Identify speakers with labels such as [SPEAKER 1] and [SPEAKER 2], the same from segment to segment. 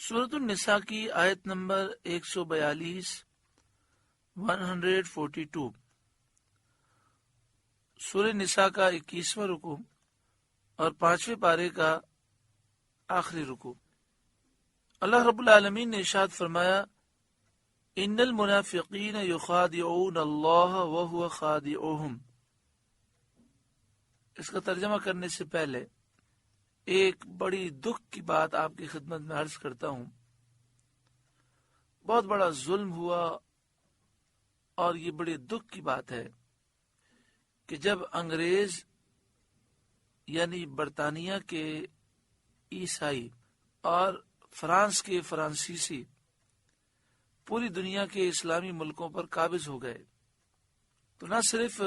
[SPEAKER 1] سورۃ النساء کی آیت نمبر 142 142 سورہ نساء کا 21واں رکوع اور 5ویں پارے کا آخری رکوع۔ اللہ رب العالمین نے ارشاد فرمایا ان المنافقین یخادعون اللہ وہو خادعوہم۔ اس کا ترجمہ کرنے سے پہلے ایک بڑی دکھ کی بات آپ کی خدمت میں عرض کرتا ہوں۔ بہت بڑا ظلم ہوا اور یہ بڑی دکھ کی بات ہے کہ جب انگریز یعنی برطانیہ کے عیسائی اور فرانس کے فرانسیسی پوری دنیا کے اسلامی ملکوں پر قابض ہو گئے تو نہ صرف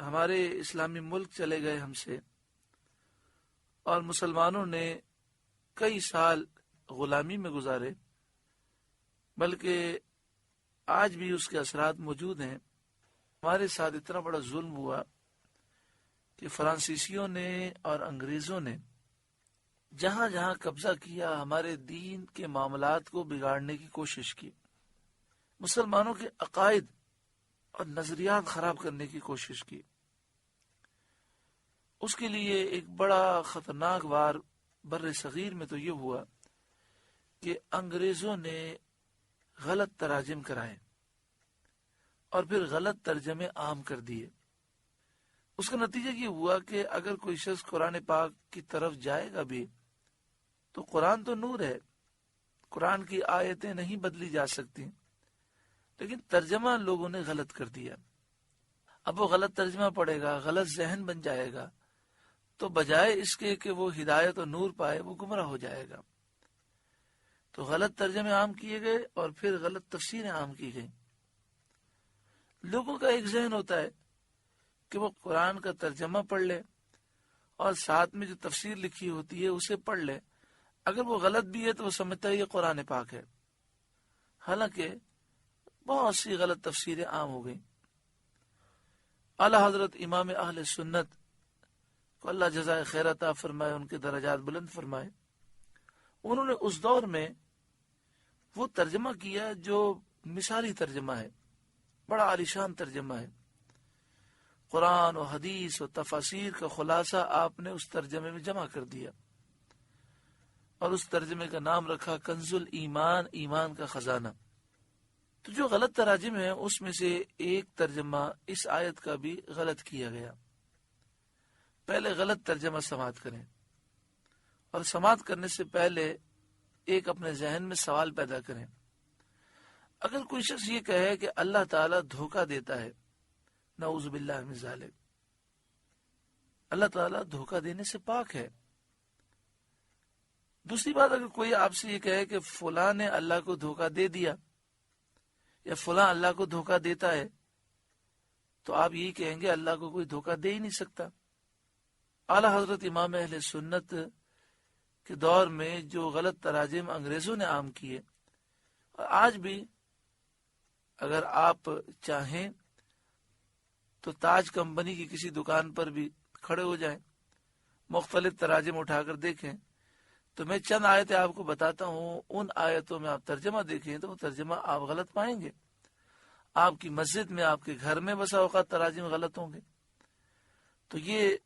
[SPEAKER 1] ہمارے اسلامی ملک چلے گئے ہم سے، اور مسلمانوں نے کئی سال غلامی میں گزارے، بلکہ آج بھی اس کے اثرات موجود ہیں۔ ہمارے ساتھ اتنا بڑا ظلم ہوا کہ فرانسیسیوں نے اور انگریزوں نے جہاں جہاں قبضہ کیا ہمارے دین کے معاملات کو بگاڑنے کی کوشش کی، مسلمانوں کے عقائد اور نظریات خراب کرنے کی کوشش کی۔ اس کے لیے ایک بڑا خطرناک وار بر صغیر میں تو یہ ہوا کہ انگریزوں نے غلط تراجم کرائے اور پھر غلط ترجمے عام کر دیے۔ اس کا نتیجہ یہ ہوا کہ اگر کوئی شخص قرآن پاک کی طرف جائے گا بھی تو قرآن تو نور ہے، قرآن کی آیتیں نہیں بدلی جا سکتی، لیکن ترجمہ لوگوں نے غلط کر دیا۔ اب وہ غلط ترجمہ پڑے گا، غلط ذہن بن جائے گا، تو بجائے اس کے کہ وہ ہدایت اور نور پائے وہ گمراہ ہو جائے گا۔ تو غلط ترجمے عام کیے گئے اور پھر غلط تفسیریں عام کی گئی۔ لوگوں کا ایک ذہن ہوتا ہے کہ وہ قرآن کا ترجمہ پڑھ لے اور ساتھ میں جو تفسیر لکھی ہوتی ہے اسے پڑھ لے، اگر وہ غلط بھی ہے تو وہ سمجھتا ہے یہ قرآن پاک ہے، حالانکہ بہت سی غلط تفسیریں عام ہو گئیں۔ اعلی حضرت امام اہل سنت کو اللہ جزائے خیر عطا فرمائے، ان کے درجات بلند فرمائے، انہوں نے اس دور میں وہ ترجمہ کیا جو مثالی ترجمہ ہے، بڑا عالیشان ترجمہ ہے۔ قرآن و حدیث و تفاسیر کا خلاصہ آپ نے اس ترجمے میں جمع کر دیا اور اس ترجمے کا نام رکھا کنز الایمان، ایمان کا خزانہ۔ تو جو غلط تراجم ہیں اس میں سے ایک ترجمہ اس آیت کا بھی غلط کیا گیا۔ پہلے غلط ترجمہ سماعت کریں، اور سماعت کرنے سے پہلے ایک اپنے ذہن میں سوال پیدا کریں۔ اگر کوئی شخص یہ کہے کہ اللہ تعالیٰ دھوکہ دیتا ہے، نعوذ باللہ من ذالک، اللہ تعالیٰ دھوکہ دینے سے پاک ہے۔ دوسری بات، اگر کوئی آپ سے یہ کہے کہ فلاں نے اللہ کو دھوکہ دے دیا یا فلاں اللہ کو دھوکہ دیتا ہے، تو آپ یہی کہیں گے اللہ کو کوئی دھوکہ دے ہی نہیں سکتا۔ اعلی حضرت امام اہل سنت کے دور میں جو غلط تراجم انگریزوں نے عام کیے، اور آج بھی اگر آپ چاہیں تو تاج کمپنی کی کسی دکان پر بھی کھڑے ہو جائیں، مختلف تراجم اٹھا کر دیکھیں، تو میں چند آیتیں آپ کو بتاتا ہوں، ان آیتوں میں آپ ترجمہ دیکھیں تو وہ ترجمہ آپ غلط پائیں گے۔ آپ کی مسجد میں، آپ کے گھر میں بسا اوقات تراجم غلط ہوں گے۔ تو یہ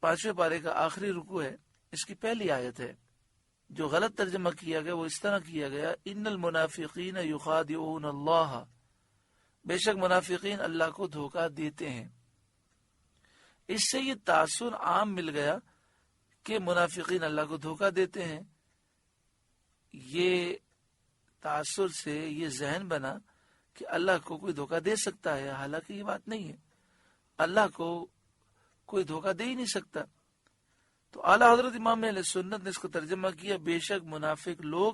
[SPEAKER 1] 5ویں پارے کا آخری رکوع ہے، اس کی پہلی آیت ہے۔ جو غلط ترجمہ کیا گیا وہ اس طرح کیا گیا ان المنافقین یخادعون اللہ، بے شک منافقین اللہ کو دھوکہ دیتے ہیں۔ اس سے یہ تاثر عام مل گیا کہ منافقین اللہ کو دھوکہ دیتے ہیں۔ یہ تاثر سے یہ ذہن بنا کہ اللہ کو کوئی دھوکہ دے سکتا ہے، حالانکہ یہ بات نہیں ہے، اللہ کو کوئی دھوکہ دے ہی نہیں سکتا۔ تو اعلیٰ حضرت امام اہل سنت نے اس کو ترجمہ کیا بے شک منافق لوگ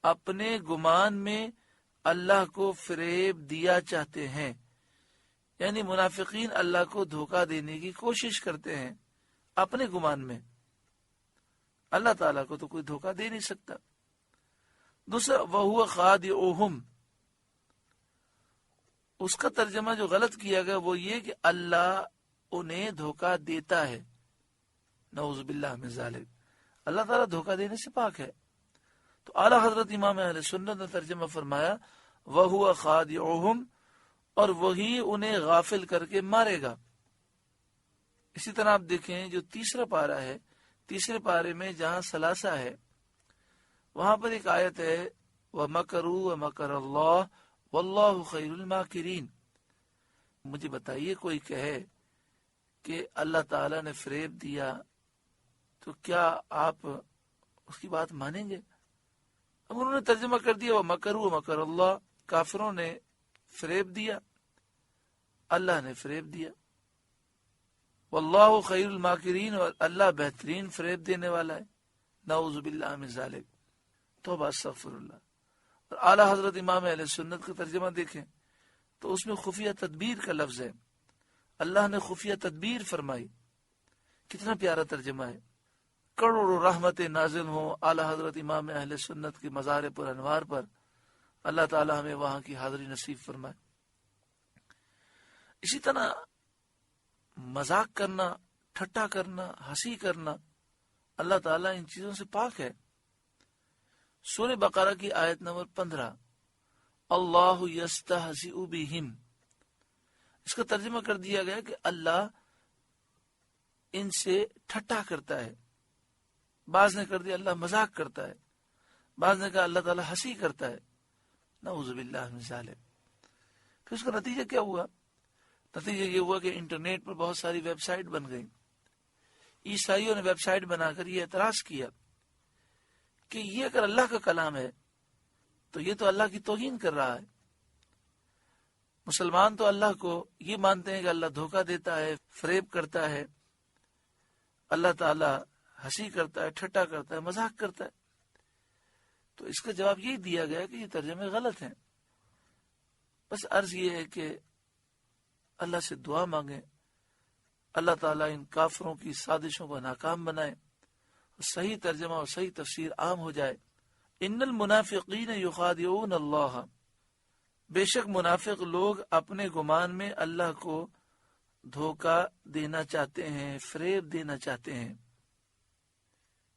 [SPEAKER 1] اپنے گمان میں اللہ کو فریب دیا چاہتے ہیں، یعنی منافقین اللہ کو دھوکہ دینے کی کوشش کرتے ہیں اپنے گمان میں، اللہ تعالیٰ کو تو کوئی دھوکہ دے نہیں سکتا۔ دوسرا وَهُوَ خَادِعُهُمْ، اس کا ترجمہ جو غلط کیا گیا وہ یہ کہ اللہ انہیں دھوکہ دیتا ہے، نعوذ باللہ من ذالک، اللہ تعالیٰ دھوکہ دینے سے پاک ہے۔ تو اعلیٰ حضرت امام اہل سنت نے ترجمہ فرمایا وَهُوَ خَادِعُهُمْ، اور وہی انہیں غافل کر کے مارے گا۔ اسی طرح آپ دیکھیں جو تیسرا پارہ ہے، تیسرے پارے میں جہاں ثلاثہ ہے وہاں پر ایک آیت ہے وَمَكَرُوا وَمَكَرَ اللَّهُ وَاللَّهُ خَيْرُ الْمَاكِرِينَ۔ مجھے بتائیے کوئی کہے کہ اللہ تعالیٰ نے فریب دیا تو کیا آپ اس کی بات مانیں گے؟ اب انہوں نے ترجمہ کر دیا وَمَكَرُوا وَمَكَرَ اللَّهُ، کافروں نے فریب دیا، اللہ نے فریب دیا، واللہ خیر الماکرین، اور اللہ بہترین فریب دینے والا ہے، نعوذ باللہ من ذالک، توبہ استغفر اللہ۔ اور اعلیٰ حضرت امام اہل سنت کا ترجمہ دیکھیں تو اس میں خفیہ تدبیر کا لفظ ہے، اللہ نے خفیہ تدبیر فرمائی، کتنا پیارا ترجمہ ہے۔ کروڑوں رحمت نازل ہوں اعلیٰ حضرت امام اہل سنت کے مزار پر انوار پر، اللہ تعالی ہمیں وہاں کی حاضری نصیب فرمائے۔ اسی طرح مذاق کرنا، ٹھٹا کرنا، ہنسی کرنا، اللہ تعالیٰ ان چیزوں سے پاک ہے۔ سورہ بقرہ کی آیت نمبر 15 اللہ یستہزئ بہم، اس کا ترجمہ کر دیا گیا کہ اللہ ان سے ٹھٹا کرتا ہے، بعض نے کر دیا اللہ مذاق کرتا ہے، بعض نے کہا اللہ تعالیٰ ہنسی کرتا ہے، نعوذ باللہ من ذالک۔ پھر اس کا نتیجہ کیا ہوا؟ نتیجہ یہ ہوا کہ انٹرنیٹ پر بہت ساری ویب سائٹ بن گئی۔ عیسائیوں نے ویب سائٹ بنا کر یہ اعتراض کیا کہ یہ اگر اللہ کا کلام ہے تو یہ تو اللہ کی توہین کر رہا ہے۔ مسلمان تو اللہ کو یہ مانتے ہیں کہ اللہ دھوکہ دیتا ہے، فریب کرتا ہے، اللہ تعالیٰ ہنسی کرتا ہے، ٹھٹا کرتا ہے، مذاق کرتا ہے۔ تو اس کا جواب یہی دیا گیا کہ یہ ترجمے غلط ہیں۔ بس عرض یہ ہے کہ اللہ سے دعا مانگیں، اللہ تعالیٰ ان کافروں کی سازشوں کو ناکام بنائے، صحیح ترجمہ اور صحیح تفسیر عام ہو جائے۔ ان المنافقین یخادعون اللہ، بے شک منافق لوگ اپنے گمان میں اللہ کو دھوکہ دینا چاہتے ہیں، فریب دینا چاہتے ہیں،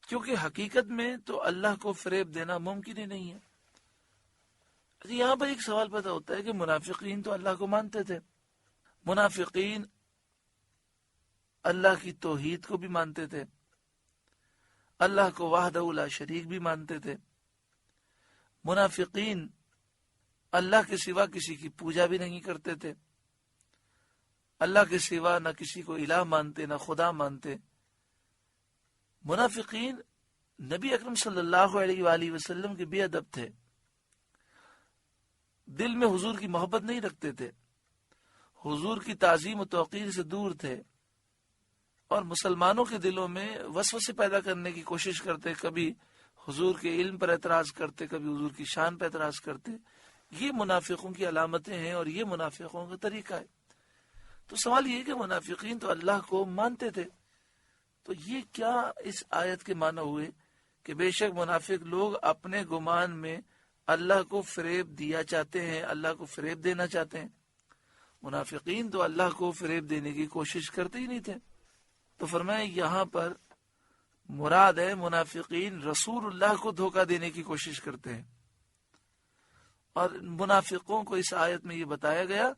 [SPEAKER 1] کیونکہ حقیقت میں تو اللہ کو فریب دینا ممکن ہی نہیں ہے۔ یہاں پر ایک سوال پیدا ہوتا ہے کہ منافقین تو اللہ کو مانتے تھے، منافقین اللہ کی توحید کو بھی مانتے تھے، اللہ کو وحدہ لا شریک بھی مانتے تھے، منافقین اللہ کے سوا کسی کی پوجا بھی نہیں کرتے تھے، اللہ کے سوا نہ کسی کو الہ مانتے نہ خدا مانتے۔ منافقین نبی اکرم صلی اللہ علیہ وآلہ وسلم کے بے ادب تھے، دل میں حضور کی محبت نہیں رکھتے تھے، حضور کی تعظیم و توقیر سے دور تھے، اور مسلمانوں کے دلوں میں وسوسے پیدا کرنے کی کوشش کرتے، کبھی حضور کے علم پر اعتراض کرتے، کبھی حضور کی شان پر اعتراض کرتے۔ یہ منافقوں کی علامتیں ہیں اور یہ منافقوں کا طریقہ ہے۔ تو سوال یہ ہے کہ منافقین تو اللہ کو مانتے تھے، تو یہ کیا اس آیت کے معنی ہوئے کہ بے شک منافق لوگ اپنے گمان میں اللہ کو فریب دیا چاہتے ہیں، اللہ کو فریب دینا چاہتے ہیں۔ منافقین تو اللہ کو فریب دینے کی کوشش کرتے ہی نہیں تھے۔ تو فرمایا یہاں پر مراد ہے منافقین رسول اللہ کو دھوکہ دینے کی کوشش کرتے ہیں، اور منافقوں کو اس آیت میں یہ بتایا گیا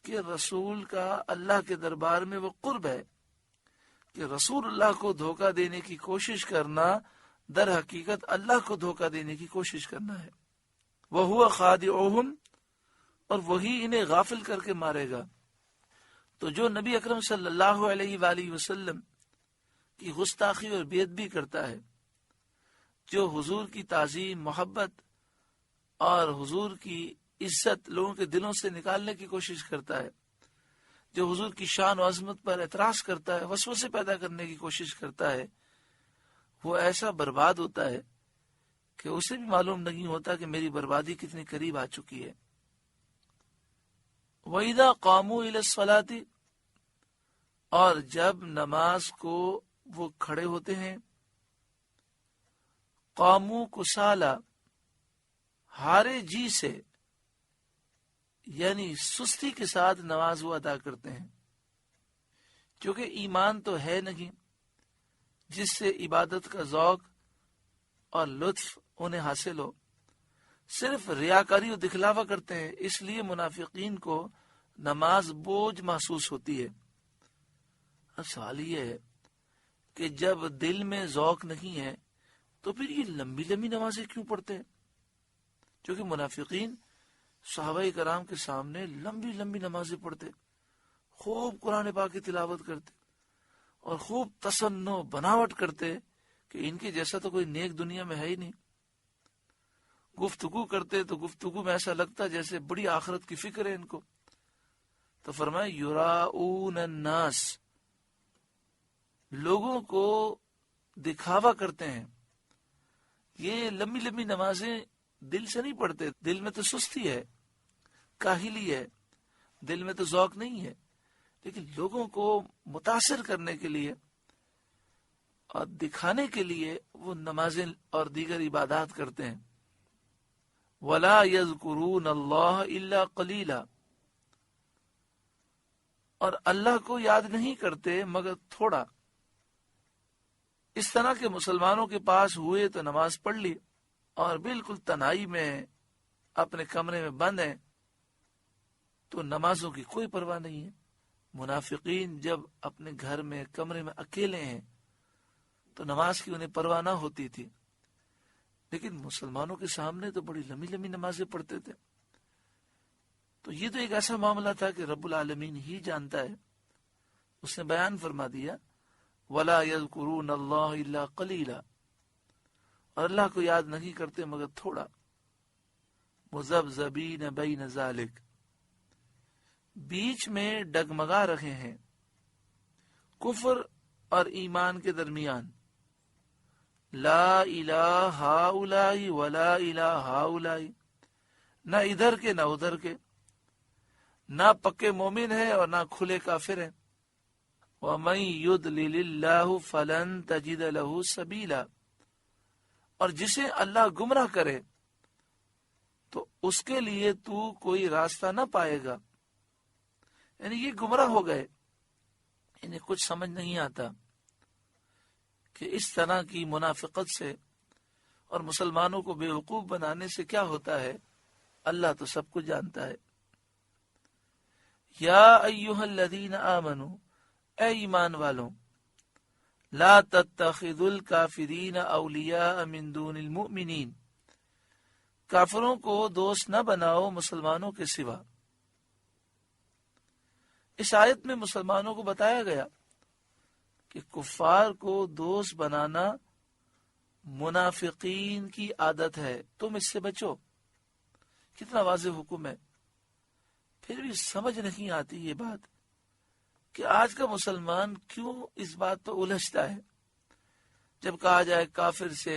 [SPEAKER 1] کہ رسول کا اللہ کے دربار میں وہ قرب ہے کہ رسول اللہ کو دھوکہ دینے کی کوشش کرنا در حقیقت اللہ کو دھوکہ دینے کی کوشش کرنا ہے۔ وَهُوَ خَادِعُهُمْ، اور وہی انہیں غافل کر کے مارے گا۔ تو جو نبی اکرم صلی اللہ علیہ وآلہ وسلم کی گستاخی اور بے ادبی کرتا ہے، جو حضور کی تعظیم، محبت اور حضور کی عزت لوگوں کے دلوں سے نکالنے کی کوشش کرتا ہے، جو حضور کی شان و عظمت پر اعتراض کرتا ہے، وسوسے پیدا کرنے کی کوشش کرتا ہے، وہ ایسا برباد ہوتا ہے کہ اسے بھی معلوم نہیں ہوتا کہ میری بربادی کتنی قریب آ چکی ہے۔ وَإِذَا قَامُوا إِلَى الصَّلَاةِ، اور جب نماز کو وہ کھڑے ہوتے ہیں، قاموا کسالى، ہارے جی سے، یعنی سستی کے ساتھ نماز وہ ادا کرتے ہیں، کیونکہ ایمان تو ہے نہیں جس سے عبادت کا ذوق اور لطف انہیں حاصل ہو، صرف ریاکاری و دکھلاوا کرتے ہیں، اس لیے منافقین کو نماز بوجھ محسوس ہوتی ہے۔ اب سوال یہ ہے کہ جب دل میں ذوق نہیں ہے تو پھر یہ لمبی لمبی نمازیں کیوں پڑھتے ہیں؟ کیونکہ منافقین صحابہ کرام کے سامنے لمبی لمبی نمازیں پڑھتے، خوب قرآن پاک کی تلاوت کرتے اور خوب تصنع بناوٹ کرتے کہ ان کے جیسا تو کوئی نیک دنیا میں ہے ہی نہیں۔ گفتگو کرتے تو گفتگو میں ایسا لگتا جیسے بڑی آخرت کی فکر ہے ان کو۔ تو فرمائے یراؤن الناس، لوگوں کو دکھاوا کرتے ہیں۔ یہ لمبی لمبی نمازیں دل سے نہیں پڑھتے، دل میں تو سستی ہے، کاہلی ہے، دل میں تو ذوق نہیں ہے، لیکن لوگوں کو متاثر کرنے کے لیے اور دکھانے کے لیے وہ نمازیں اور دیگر عبادات کرتے ہیں۔ وَلَا يَذْكُرُونَ اللَّهَ إِلَّا قَلِيلًا، اور اللہ کو یاد نہیں کرتے مگر تھوڑا۔ اس طرح کے مسلمانوں کے پاس ہوئے تو نماز پڑھ لی اور بالکل تنہائی میں اپنے کمرے میں بند ہیں تو نمازوں کی کوئی پرواہ نہیں ہے۔ منافقین جب اپنے گھر میں کمرے میں اکیلے ہیں تو نماز کی انہیں پرواہ نہ ہوتی تھی، لیکن مسلمانوں کے سامنے تو بڑی لمبی لمبی نمازیں پڑھتے تھے۔ تو یہ تو ایک ایسا معاملہ تھا کہ رب العالمین ہی جانتا ہے۔ اس نے بیان فرما دیا وَلَا يَذْكُرُونَ اللَّهَ إِلَّا قَلِيلًا، اور اللہ کو یاد نہیں کرتے مگر تھوڑا۔ مُذَبْذَبِينَ بَيْنَ ذَلِكَ، بیچ میں ڈگمگا رہے ہیں، کفر اور ایمان کے درمیان۔ لا الہ ہؤلاء ولا الہ ہؤلاء، نہ ادھر کے نہ ادھر کے، نہ پکے مومن ہے اور نہ کھلے کافر ہیں۔ وَمَن يُضْلِلِ اللَّهُ فَلَن تَجِدَ لَهُ سَبِيلًا، اور جسے اللہ گمراہ کرے تو اس کے لیے تو کوئی راستہ نہ پائے گا۔ یعنی یہ گمراہ ہو گئے، انہیں کچھ سمجھ نہیں آتا کہ اس طرح کی منافقت سے اور مسلمانوں کو بے وقوف بنانے سے کیا ہوتا ہے۔ اللہ تو سب کچھ جانتا ہے۔ یا ایھا الذین آمنوا، اے ایمان والوں، لا تتخذوا الکافرین اولیاء من دون المؤمنین، کافروں کو دوست نہ بناؤ مسلمانوں کے سوا۔ اس آیت میں مسلمانوں کو بتایا گیا کہ کفار کو دوست بنانا منافقین کی عادت ہے، تم اس سے بچو۔ کتنا واضح حکم ہے، پھر بھی سمجھ نہیں آتی یہ بات کہ آج کا مسلمان کیوں اس بات پہ الجھتا ہے۔ جب کہا جائے کافر سے،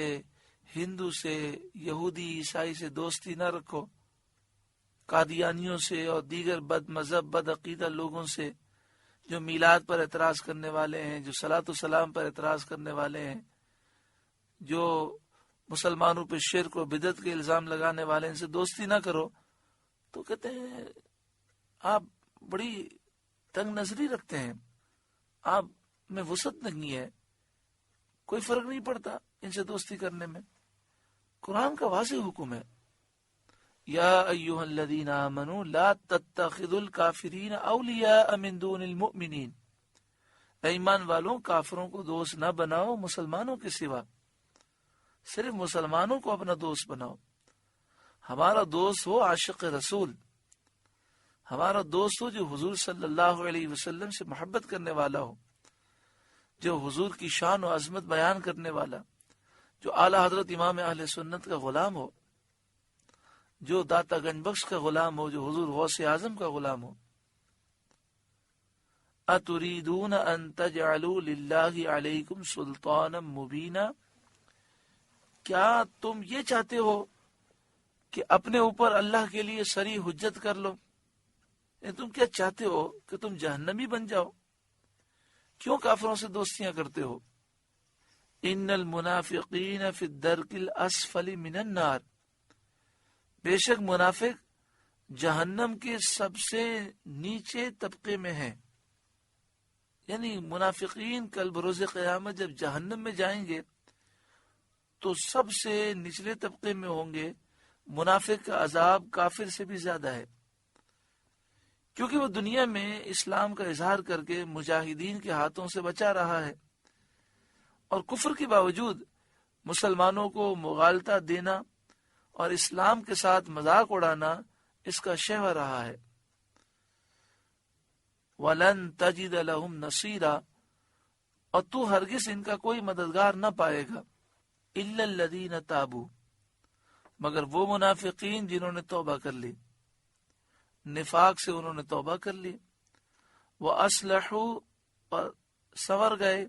[SPEAKER 1] ہندو سے، یہودی عیسائی سے دوستی نہ رکھو، قادیانیوں سے اور دیگر بد مذہب بد عقیدہ لوگوں سے جو میلاد پر اعتراض کرنے والے ہیں، جو صلاۃ و سلام پر اعتراض کرنے والے ہیں، جو مسلمانوں پہ شرک و بدعت کے الزام لگانے والے ہیں، ان سے دوستی نہ کرو، تو کہتے ہیں آپ بڑی تنگ نظری رکھتے ہیں، آپ میں وسعت نہیں ہے، کوئی فرق نہیں پڑتا ان سے دوستی کرنے میں۔ قرآن کا واضح حکم ہے، یا ایھا الذین آمنوا لا تتخذوا الکافرین اولیاء من دون المؤمنین، اے ایمان والوں کافروں کو دوست نہ بناؤ مسلمانوں کے سوا، صرف مسلمانوں کو اپنا دوست بناؤ۔ ہمارا دوست ہو عاشق رسول، ہمارا دوست ہو جو حضور صلی اللہ علیہ وسلم سے محبت کرنے والا ہو، جو حضور کی شان و عظمت بیان کرنے والا، جو اعلیٰ حضرت امام اہل سنت کا غلام ہو، جو داتا گنج بخش کا غلام ہو، جو حضور غوث اعظم کا غلام ہو۔ اتریدون ان تجعلوا للہ علیکم سلطانا مبینا، کیا تم یہ چاہتے ہو کہ اپنے اوپر اللہ کے لیے صریح حجت کر لو؟ تم کیا چاہتے ہو کہ تم جہنمی بن جاؤ؟ کیوں کافروں سے دوستیاں کرتے ہو؟ ان المنافقین فی الدرک الاسفل من النار، بے شک منافق جہنم کے سب سے نیچے طبقے میں ہیں۔ یعنی منافقین کل بروز قیامت جب جہنم میں جائیں گے تو سب سے نچلے طبقے میں ہوں گے، منافق کا عذاب کافر سے بھی زیادہ ہے، کیونکہ وہ دنیا میں اسلام کا اظہار کر کے مجاہدین کے ہاتھوں سے بچا رہا ہے، اور کفر کے باوجود مسلمانوں کو مغالطہ دینا اور اسلام کے ساتھ مذاق اڑانا اس کا شہوہ رہا ہے۔ وَلَن تَجِدَ لَهُمْ نَصِيرًا، اور تو ہرگز ان کا کوئی مددگار نہ پائے گا، إِلَّا الَّذِينَ تَابُوا، مگر وہ منافقین جنہوں نے توبہ کر لی، نفاق سے انہوں نے توبہ کر لی، وَأَصْلَحُوا، اور سنور گئے،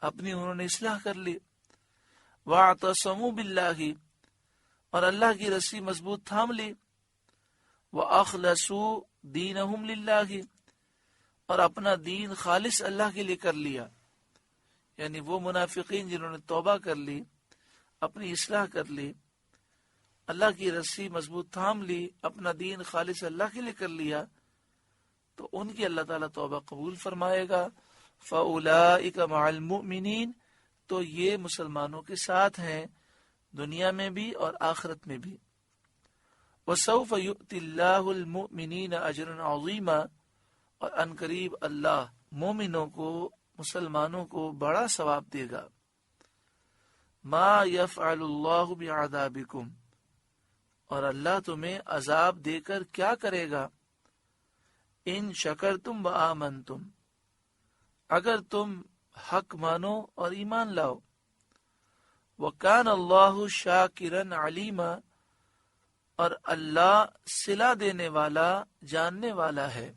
[SPEAKER 1] اپنی انہوں نے اصلاح کر لی، وَاعْتَصَمُوا بِاللَّهِ، اور اللہ کی رسی مضبوط تھام لی، وَأَخْلَصُوا دِينَهُمْ لِلَّهِ، اور اپنا دین خالص اللہ کے لیے کر لیا۔ یعنی وہ منافقین جنہوں نے توبہ کر لی، اپنی اصلاح کر لی، اللہ کی رسی مضبوط تھام لی، اپنا دین خالص اللہ کے لیے کر لیا، تو ان کی اللہ تعالیٰ توبہ قبول فرمائے گا۔ فَأُولَئِكَ مَعَ الْمُؤْمِنِينَ، تو یہ مسلمانوں کے ساتھ ہیں، دنیا میں بھی اور آخرت میں بھی۔ وَسَوْفَ يُؤْتِ اللَّهُ الْمُؤْمِنِينَ أَجْرًا عَظِيمًا، اور ان قریب اللہ مومنوں کو، مسلمانوں کو بڑا ثواب دے گا۔ ما يفعل اللہ بعذابکم، اور اللہ تمہیں عذاب دے کر کیا کرے گا، ان شکرتم وآمنتم، اگر تم حق مانو اور ایمان لاؤ، وکان اللہ شاکرا علیما، اور اللہ صلہ دینے والا، جاننے والا ہے۔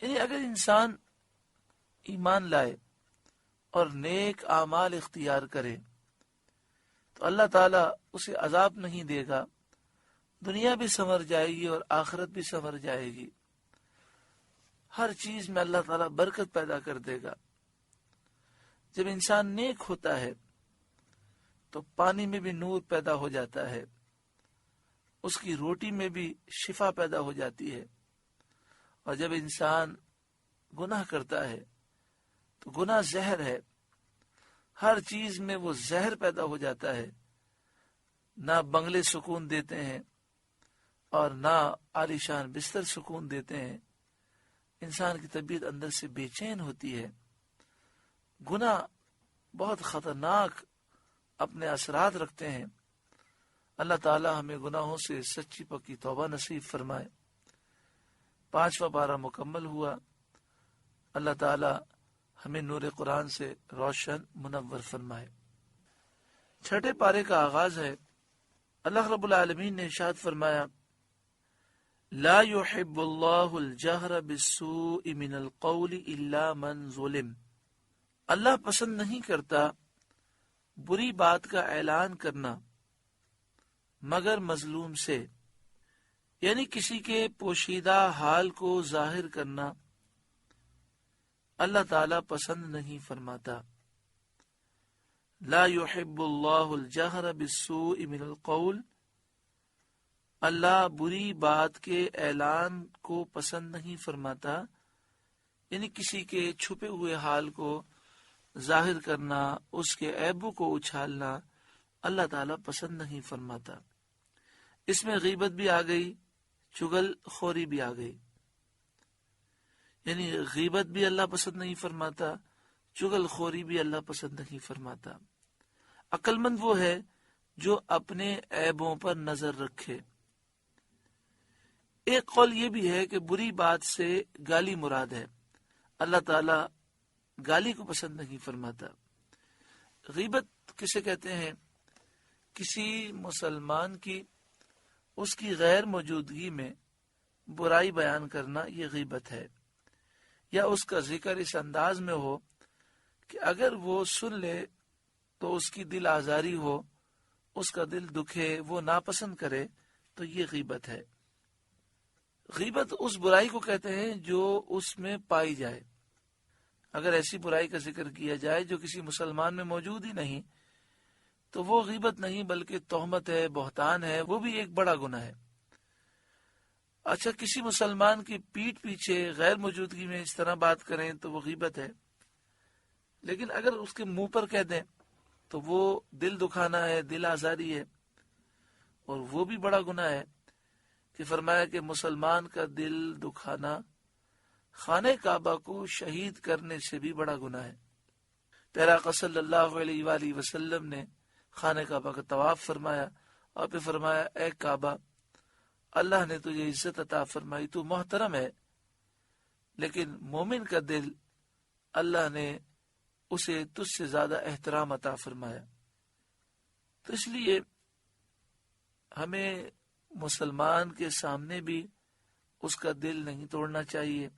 [SPEAKER 1] یعنی اگر انسان ایمان لائے اور نیک اعمال اختیار کرے تو اللہ تعالیٰ اسے عذاب نہیں دے گا، دنیا بھی سنور جائے گی اور آخرت بھی سنور جائے گی، ہر چیز میں اللہ تعالیٰ برکت پیدا کر دے گا۔ جب انسان نیک ہوتا ہے تو پانی میں بھی نور پیدا ہو جاتا ہے، اس کی روٹی میں بھی شفا پیدا ہو جاتی ہے، اور جب انسان گناہ کرتا ہے تو گناہ زہر ہے، ہر چیز میں وہ زہر پیدا ہو جاتا ہے، نہ بنگلے سکون دیتے ہیں اور نہ عالیشان بستر سکون دیتے ہیں، انسان کی طبیعت اندر سے بے چین ہوتی ہے۔ گناہ بہت خطرناک اپنے اثرات رکھتے ہیں۔ اللہ تعالی ہمیں گناہوں سے سچی پکی توبہ نصیب فرمائے۔ 5واں پارہ مکمل ہوا۔ اللہ تعالی ہمیں نور قرآن سے روشن منور فرمائے۔ 6 پارے کا آغاز ہے۔ اللہ رب العالمین نے ارشاد فرمایا، لا يحب اللہ الجہر بالسوء من القول الا من ظلم، اللہ پسند نہیں کرتا بری بات کا اعلان کرنا مگر مظلوم سے، یعنی کسی کے پوشیدہ حال کو ظاہر کرنا اللہ تعالی پسند نہیں فرماتا۔ لا يحب اللہ الجہر بالسوء من القول، اللہ بری بات کے اعلان کو پسند نہیں فرماتا، یعنی کسی کے چھپے ہوئے حال کو ظاہر کرنا، اس کے عیبوں کو اچھالنا اللہ تعالیٰ پسند نہیں فرماتا۔ اس میں غیبت بھی آ گئی، چغل خوری بھی آ گئی، یعنی غیبت بھی اللہ پسند نہیں فرماتا، چغل خوری بھی اللہ پسند نہیں فرماتا۔ عقل مند وہ ہے جو اپنے عیبوں پر نظر رکھے۔ ایک قول یہ بھی ہے کہ بری بات سے گالی مراد ہے، اللہ تعالیٰ گالی کو پسند نہیں فرماتا۔ غیبت کسے کہتے ہیں؟ کسی مسلمان کی اس کی غیر موجودگی میں برائی بیان کرنا، یہ غیبت ہے، یا اس کا ذکر اس انداز میں ہو کہ اگر وہ سن لے تو اس کی دل آزاری ہو، اس کا دل دکھے، وہ ناپسند کرے، تو یہ غیبت ہے۔ غیبت اس برائی کو کہتے ہیں جو اس میں پائی جائے۔ اگر ایسی برائی کا ذکر کیا جائے جو کسی مسلمان میں موجود ہی نہیں تو وہ غیبت نہیں بلکہ تہمت ہے، بہتان ہے، وہ بھی ایک بڑا گناہ ہے۔ اچھا، کسی مسلمان کی پیٹھ پیچھے غیر موجودگی میں اس طرح بات کریں تو وہ غیبت ہے، لیکن اگر اس کے منہ پر کہہ دیں تو وہ دل دکھانا ہے، دل آزاری ہے، اور وہ بھی بڑا گناہ ہے کہ فرمایا کہ مسلمان کا دل دکھانا خانہ کعبہ کو شہید کرنے سے بھی بڑا گناہ ہے۔ پیارا آقا صلی اللہ علیہ وآلہ وسلم نے خانہ کعبہ کا طواف فرمایا اور پھر فرمایا اے کعبہ، اللہ نے تجھے عزت عطا فرمائی، تو محترم ہے، لیکن مومن کا دل اللہ نے اسے تجھ سے زیادہ احترام عطا فرمایا۔ تو اس لیے ہمیں مسلمان کے سامنے بھی اس کا دل نہیں توڑنا چاہیے،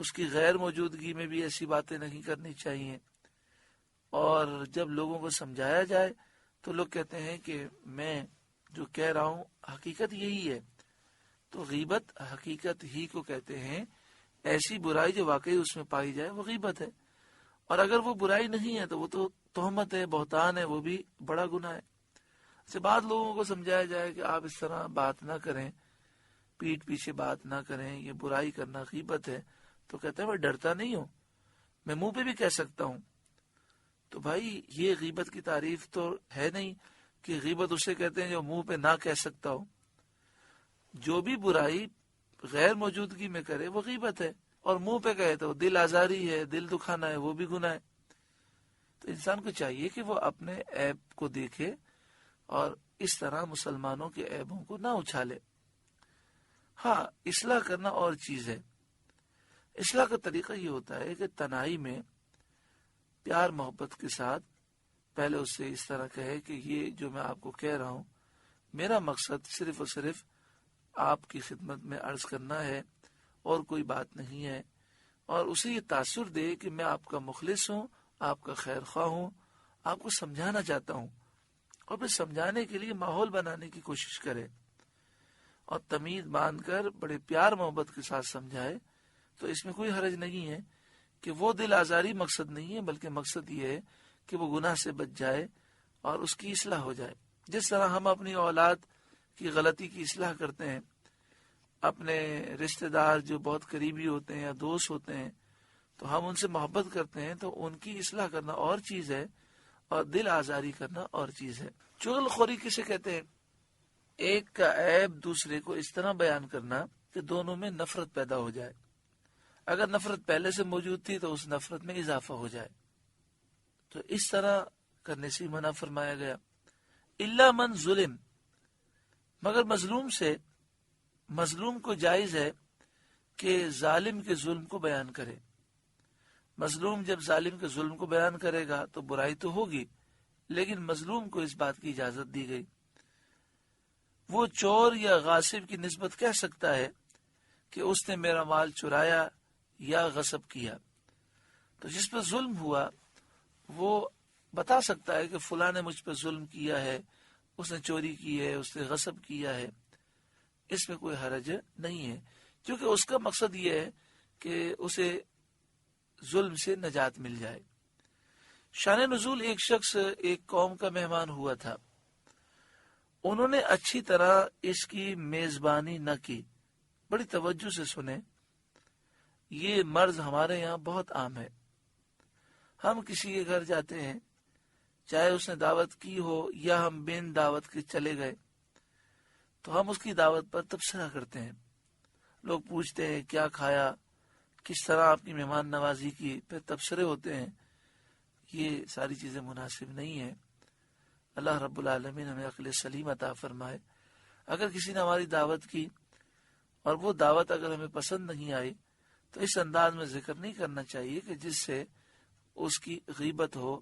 [SPEAKER 1] اس کی غیر موجودگی میں بھی ایسی باتیں نہیں کرنی چاہیے، اور جب لوگوں کو سمجھایا جائے تو لوگ کہتے ہیں کہ میں جو کہہ رہا ہوں حقیقت یہی ہے، تو غیبت حقیقت ہی کو کہتے ہیں، ایسی برائی جو واقعی اس میں پائی جائے وہ غیبت ہے، اور اگر وہ برائی نہیں ہے تو وہ تو تہمت ہے، بہتان ہے، وہ بھی بڑا گناہ ہے۔ سے بعد لوگوں کو سمجھایا جائے کہ آپ اس طرح بات نہ کریں، پیٹ پیچھے بات نہ کریں، یہ برائی کرنا غیبت ہے، تو کہتے ہیں میں ڈرتا نہیں ہوں، میں منہ پہ بھی کہہ سکتا ہوں۔ تو بھائی یہ غیبت کی تعریف تو ہے نہیں کہ غیبت اسے کہتے ہیں جو منہ پہ نہ کہہ سکتا ہو۔ جو بھی برائی غیر موجودگی میں کرے وہ غیبت ہے، اور منہ پہ کہے تو دل آزاری ہے، دل دکھانا ہے، وہ بھی گناہ ہے۔ تو انسان کو چاہیے کہ وہ اپنے عیب کو دیکھے اور اس طرح مسلمانوں کے عیبوں کو نہ اچھالے۔ ہاں، اصلاح کرنا اور چیز ہے۔ اصلاح کا طریقہ یہ ہوتا ہے کہ تنہائی میں پیار محبت کے ساتھ پہلے اس سے اس طرح کہے کہ یہ جو میں آپ کو کہہ رہا ہوں، میرا مقصد صرف اور صرف آپ کی خدمت میں عرض کرنا ہے اور کوئی بات نہیں ہے، اور اسے یہ تاثر دے کہ میں آپ کا مخلص ہوں، آپ کا خیر خواہ ہوں، آپ کو سمجھانا چاہتا ہوں، اور پھر سمجھانے کے لیے ماحول بنانے کی کوشش کرے اور تمیز باندھ کر بڑے پیار محبت کے ساتھ سمجھائے۔ تو اس میں کوئی حرج نہیں ہے کہ وہ دل آزاری مقصد نہیں ہے، بلکہ مقصد یہ ہے کہ وہ گناہ سے بچ جائے اور اس کی اصلاح ہو جائے۔ جس طرح ہم اپنی اولاد کی غلطی کی اصلاح کرتے ہیں، اپنے رشتہ دار جو بہت قریبی ہوتے ہیں یا دوست ہوتے ہیں تو ہم ان سے محبت کرتے ہیں، تو ان کی اصلاح کرنا اور چیز ہے اور دل آزاری کرنا اور چیز ہے۔ چغل خوری کسے کہتے ہیں؟ ایک کا عیب دوسرے کو اس طرح بیان کرنا کہ دونوں میں نفرت پیدا ہو جائے۔ اگر نفرت پہلے سے موجود تھی تو اس نفرت میں اضافہ ہو جائے، تو اس طرح کرنے سے منع فرمایا گیا۔ الا من ظلم، مگر مظلوم کو جائز ہے کہ ظالم کے ظلم کو بیان کرے۔ مظلوم جب ظالم کے ظلم کو بیان کرے گا تو برائی تو ہوگی، لیکن مظلوم کو اس بات کی اجازت دی گئی۔ وہ چور یا غاصب کی نسبت کہہ سکتا ہے کہ اس نے میرا مال چرایا یا غصب کیا۔ تو جس پر ظلم ہوا وہ بتا سکتا ہے کہ فلاں نے مجھ پر ظلم کیا ہے، اس نے چوری کی ہے، اس نے غصب کیا ہے، اس میں کوئی حرج نہیں ہے، کیونکہ اس کا مقصد یہ ہے کہ اسے ظلم سے نجات مل جائے۔ شان نزول، ایک شخص ایک قوم کا مہمان ہوا تھا، انہوں نے اچھی طرح اس کی میزبانی نہ کی۔ بڑی توجہ سے سنیں، یہ مرض ہمارے یہاں بہت عام ہے۔ ہم کسی کے گھر جاتے ہیں، چاہے اس نے دعوت کی ہو یا ہم بن دعوت کے چلے گئے، تو ہم اس کی دعوت پر تبصرہ کرتے ہیں۔ لوگ پوچھتے ہیں کیا کھایا، کس طرح آپ کی مہمان نوازی کی، پھر تبصرے ہوتے ہیں۔ یہ ساری چیزیں مناسب نہیں ہیں۔ اللہ رب العالمین ہمیں عقل سلیم عطا فرمائے۔ اگر کسی نے ہماری دعوت کی اور وہ دعوت اگر ہمیں پسند نہیں آئی تو اس انداز میں ذکر نہیں کرنا چاہیے کہ جس سے اس کی غیبت ہو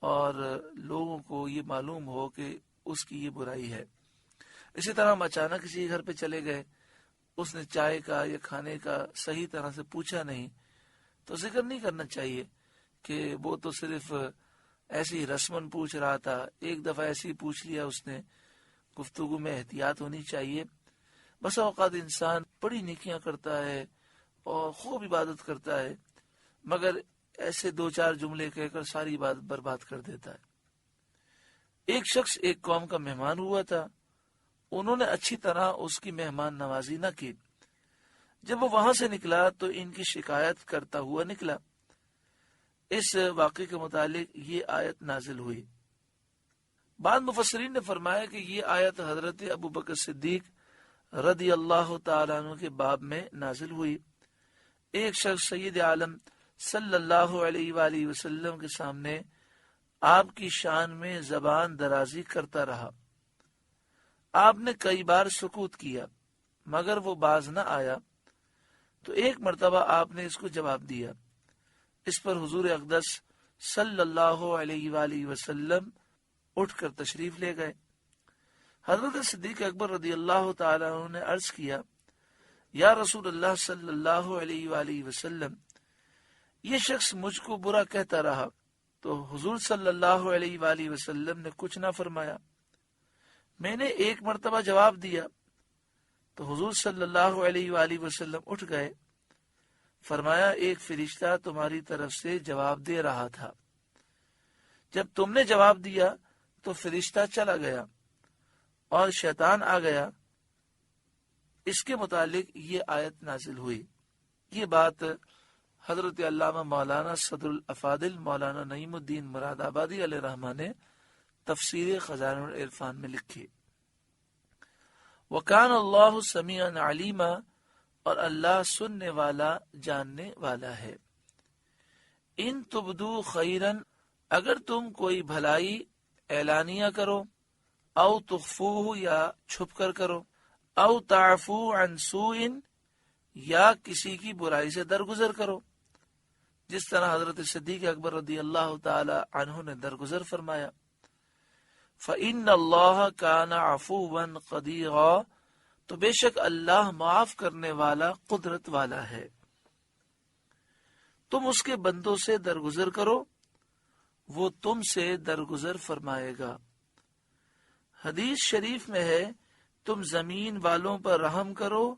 [SPEAKER 1] اور لوگوں کو یہ معلوم ہو کہ اس کی یہ برائی ہے۔ اسی طرح ہم اچانک کسی گھر پہ چلے گئے، اس نے چائے کا یا کھانے کا صحیح طرح سے پوچھا نہیں تو ذکر نہیں کرنا چاہیے کہ وہ تو صرف ایسے ہی رسمن پوچھ رہا تھا، ایک دفعہ ایسے ہی پوچھ لیا اس نے۔ گفتگو میں احتیاط ہونی چاہیے۔ بس اوقات انسان بڑی نیکیاں کرتا ہے اور خوب عبادت کرتا ہے، مگر ایسے دو چار جملے کہہ کر ساری عبادت برباد کر دیتا ہے۔ ایک شخص ایک قوم کا مہمان ہوا تھا، انہوں نے اچھی طرح اس کی مہمان نوازی نہ کی۔ جب وہ وہاں سے نکلا تو ان کی شکایت کرتا ہوا نکلا۔ اس واقعے کے متعلق یہ آیت نازل ہوئی۔ بعض مفسرین نے فرمایا کہ یہ آیت حضرت ابو بکر صدیق رضی اللہ تعالیٰ عنہ کے باب میں نازل ہوئی۔ ایک شخص سید عالم صلی اللہ علیہ وآلہ وسلم کے سامنے آپ کی شان میں زبان درازی کرتا رہا۔ آپ نے کئی بار سکوت کیا مگر وہ باز نہ آیا، تو ایک مرتبہ آپ نے اس کو جواب دیا۔ اس پر حضور اقدس صلی اللہ علیہ وآلہ وسلم اٹھ کر تشریف لے گئے۔ حضرت صدیق اکبر رضی اللہ تعالیٰ عنہ نے عرض کیا، یا رسول اللہ صلی اللہ علیہ وآلہ وسلم، یہ شخص مجھ کو برا کہتا رہا، تو حضور صلی اللہ علیہ وآلہ وسلم نے کچھ نہ فرمایا۔ میں نے ایک مرتبہ جواب دیا تو حضور صلی اللہ علیہ وآلہ وسلم اٹھ گئے، فرمایا ایک فرشتہ تمہاری طرف سے جواب دے رہا تھا، جب تم نے جواب دیا تو فرشتہ چلا گیا اور شیطان آ گیا۔ اس کے متعلق یہ آیت نازل ہوئی۔ یہ بات حضرت علامہ مولانا صدر الافاضل مولانا نعیم الدین مراد آبادی علیہ رحمہ نے تفسیر خزائن العرفان میں لکھی۔ وَكَانَ اللَّهُ سَمِيعًا عَلِيمًا، اور اللہ سننے والا جاننے والا ہے۔ ان تبدو خیرن، اگر تم کوئی بھلائی اعلانیہ کرو، او تخفوہ یا چھپ کر کرو، او تعفو عن سوء یا کسی کی برائی سے درگزر کرو، جس طرح حضرت صدیق اکبر رضی اللہ تعالی عنہ نے درگزر فرمایا۔ فَإِنَّ اللَّهَ كَانَ عَفُوًّا قَدِيرًا، تو بے شک اللہ معاف کرنے والا قدرت والا ہے۔ تم اس کے بندوں سے درگزر کرو، وہ تم سے درگزر فرمائے گا۔ حدیث شریف میں ہے، تم زمین والوں پر رحم کرو،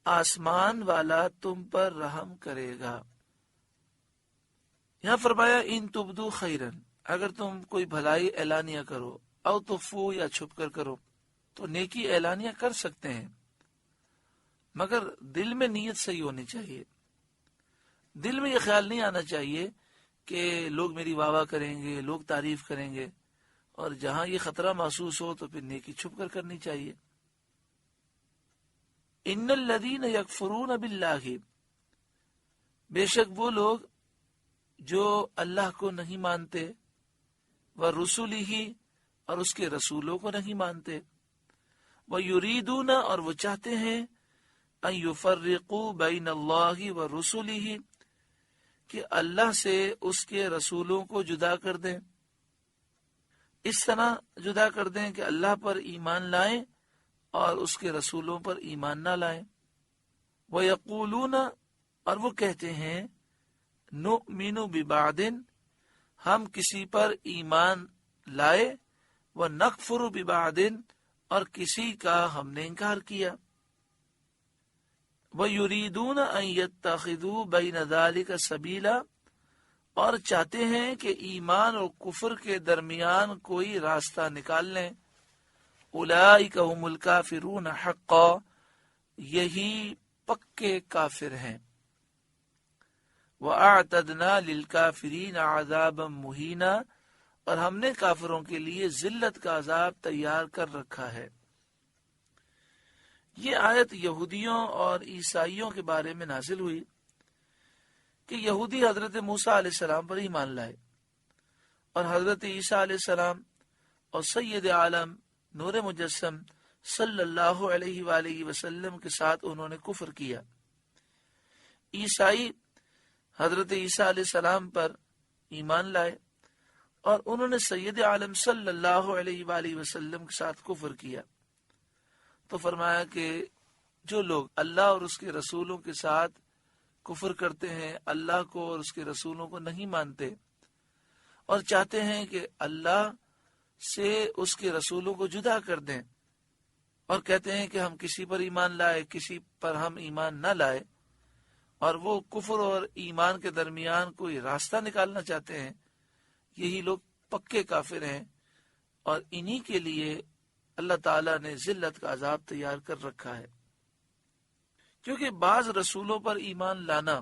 [SPEAKER 1] آسمان والا تم پر رحم کرے گا۔ یہاں فرمایا ان تبدو خیرن، اگر تم کوئی بھلائی اعلانیہ کرو، او تخفو یا چھپ کر کرو، تو نیکی اعلانیہ کر سکتے ہیں، مگر دل میں نیت صحیح ہونی چاہیے۔ دل میں یہ خیال نہیں آنا چاہیے کہ لوگ میری واہ واہ کریں گے، لوگ تعریف کریں گے، اور جہاں یہ خطرہ محسوس ہو تو پھر نیکی چھپ کر کرنی چاہیے۔ ان الذین یکفرون باللہ، بے شک وہ لوگ جو اللہ کو نہیں مانتے، ورسلہ، اور اس کے رسولوں کو نہیں مانتے، وَيُرِيدُونَ، اور وہ چاہتے ہیں، أَن يُفَرِّقُوا بَيْنَ اللَّهِ وَرُسُلِهِ، کہ اللہ سے اس کے رسولوں کو جدا کر دیں، اس طرح جدا کر دیں کہ اللہ پر ایمان لائیں اور اس کے رسولوں پر ایمان نہ لائیں۔ وَيَقُولُونَ، اور وہ کہتے ہیں، نُؤْمِنُ بِبَعْدٍ، ہم کسی پر ایمان لائے، وَنَكْفُرُ بِبَعْدٍ، اور کسی کا ہم نے انکار کیا۔ وَيُرِيدُونَ أَن يَتَّخِذُوا بَيْنَ ذَلِكَ سَبِيلًا، اور چاہتے ہیں کہ ایمان اور کفر کے درمیان کوئی راستہ نکال لیں۔ أُولَئِكَ هُمُ الْكَافِرُونَ حَقًّا، یہی پکے کافر ہیں۔ وَأَعْتَدْنَا لِلْكَافِرِينَ عَذَابًا مُهِينًا، اور ہم نے کافروں کے لیے ذلت کا عذاب تیار کر رکھا ہے۔ یہ آیت یہودیوں اور عیسائیوں کے بارے میں نازل ہوئی کہ یہودی حضرت موسیٰ علیہ السلام پر ایمان لائے، اور حضرت عیسیٰ علیہ السلام اور سید عالم نور مجسم صلی اللہ علیہ وآلہ وسلم کے ساتھ انہوں نے کفر کیا۔ عیسائی حضرت عیسیٰ علیہ السلام پر ایمان لائے، اور انہوں نے سید عالم صلی اللہ علیہ وآلہ وسلم کے ساتھ کفر کیا۔ تو فرمایا کہ جو لوگ اللہ اور اس کے رسولوں کے ساتھ کفر کرتے ہیں، اللہ کو اور اس کے رسولوں کو نہیں مانتے، اور چاہتے ہیں کہ اللہ سے اس کے رسولوں کو جدا کر دیں، اور کہتے ہیں کہ ہم کسی پر ایمان لائے، کسی پر ہم ایمان نہ لائے، اور وہ کفر اور ایمان کے درمیان کوئی راستہ نکالنا چاہتے ہیں، یہی لوگ پکے کافر ہیں، اور انہی کے لیے اللہ تعالیٰ نے ذلت کا عذاب تیار کر رکھا ہے۔ کیونکہ بعض رسولوں پر ایمان لانا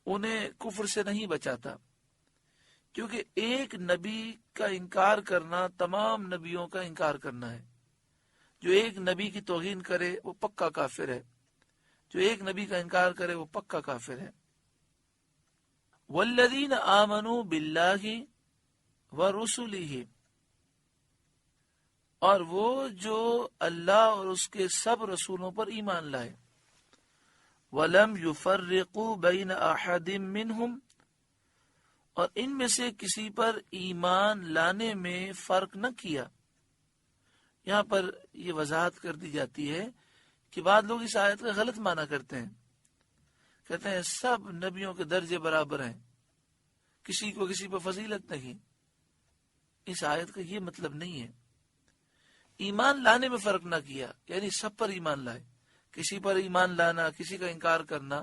[SPEAKER 1] انہیں کفر سے نہیں بچاتا، کیونکہ ایک نبی کا انکار کرنا تمام نبیوں کا انکار کرنا ہے. جو ایک نبی کی توہین کرے وہ پکا کافر ہے، جو ایک نبی کا انکار کرے وہ پکا کافر ہے. والذین آمنوا باللہ ورسلہ، اور وہ جو اللہ اور اس کے سب رسولوں پر ایمان لائے. وَلَمْ يُفَرِّقُوا بَيْنَ أَحَدٍ مِّنْهُمْ، اور ان میں سے کسی پر ایمان لانے میں فرق نہ کیا. یہاں پر یہ وضاحت کر دی جاتی ہے کہ بعض لوگ اس آیت کا غلط معنی کرتے ہیں، کہتے ہیں سب نبیوں کے درجے برابر ہیں، کسی کو کسی پر فضیلت نہیں. اس آیت کا یہ مطلب نہیں ہے. ایمان لانے میں فرق نہ کیا یعنی سب پر ایمان لائے، کسی پر ایمان لانا کسی کا انکار کرنا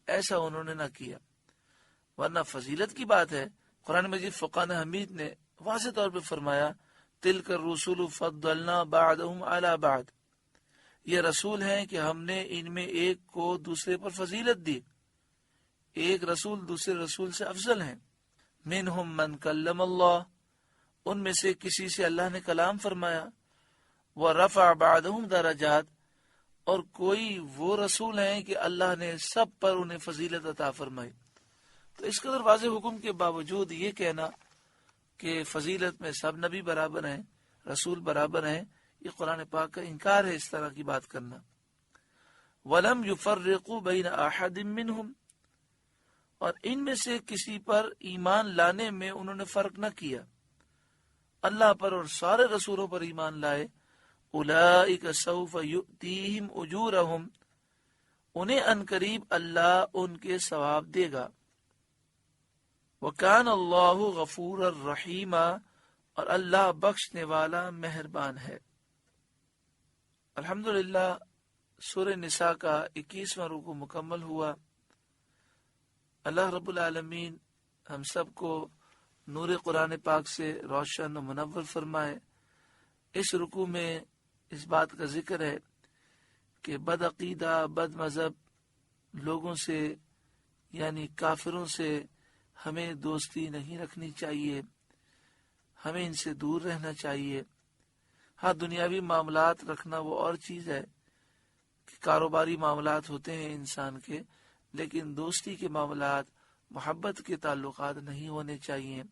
[SPEAKER 1] ایسا انہوں نے نہ کیا. ورنہ فضیلت کی بات ہے، قرآن مجید فقان حمید نے واضح طور پہ فرمایا تلک الرسل فضلنا بعضهم علی بعض، یہ رسول ہیں کہ ہم نے ان میں ایک کو دوسرے پر فضیلت دی، ایک رسول دوسرے رسول سے افضل ہیں. منہم من کلم اللہ، ان میں سے کسی سے اللہ نے کلام فرمایا. ورفع بعضهم درجات، اور کوئی وہ رسول ہیں کہ اللہ نے سب پر انہیں فضیلت عطا فرمائی. تو اس قدر واضح حکم کے باوجود یہ کہنا کہ فضیلت میں سب نبی برابر ہیں، رسول برابر ہیں، یہ قرآن پاک کا انکار ہے اس طرح کی بات کرنا. وَلَمْ يُفَرِّقُوا بَيْنَ أَحَدٍ مِّنْهُمْ، اور ان میں سے کسی پر ایمان لانے میں انہوں نے فرق نہ کیا، اللہ پر اور سارے رسولوں پر ایمان لائے. اولئک سوف یؤتیہم اجورہم، انہیں عنقریب اللہ ان کے ثواب دے گا. وکان اللہ غفورا رحیما، اور اللہ بخشنے والا مہربان ہے. الحمدللہ سورہ نساء کا 21واں رکوع مکمل ہوا. اللہ رب العالمین ہم سب کو نور قرآن پاک سے روشن و منور فرمائے. اس رکوع میں اس بات کا ذکر ہے کہ بد عقیدہ بد مذہب لوگوں سے یعنی کافروں سے ہمیں دوستی نہیں رکھنی چاہیے، ہمیں ان سے دور رہنا چاہیے. ہاں دنیاوی معاملات رکھنا وہ اور چیز ہے کہ کاروباری معاملات ہوتے ہیں انسان کے، لیکن دوستی کے معاملات محبت کے تعلقات نہیں ہونے چاہیے.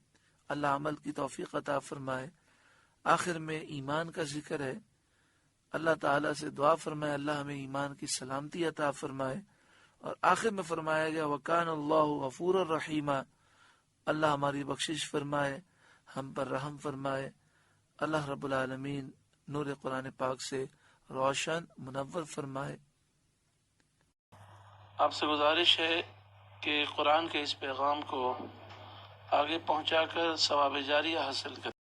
[SPEAKER 1] اللہ عمل کی توفیق عطا فرمائے. آخر میں ایمان کا ذکر ہے. اللہ تعالیٰ سے دعا فرمائے اللہ ہمیں ایمان کی سلامتی عطا فرمائے. اور آخر میں فرمایا گیا وکان اللہ غفور الرحیم، اللہ ہماری بخشش فرمائے، ہم پر رحم فرمائے. اللہ رب العالمین نور قرآن پاک سے روشن منور فرمائے. آپ سے گزارش ہے کہ قرآن کے اس پیغام کو آگے پہنچا کر ثواب جاریہ حاصل کریں.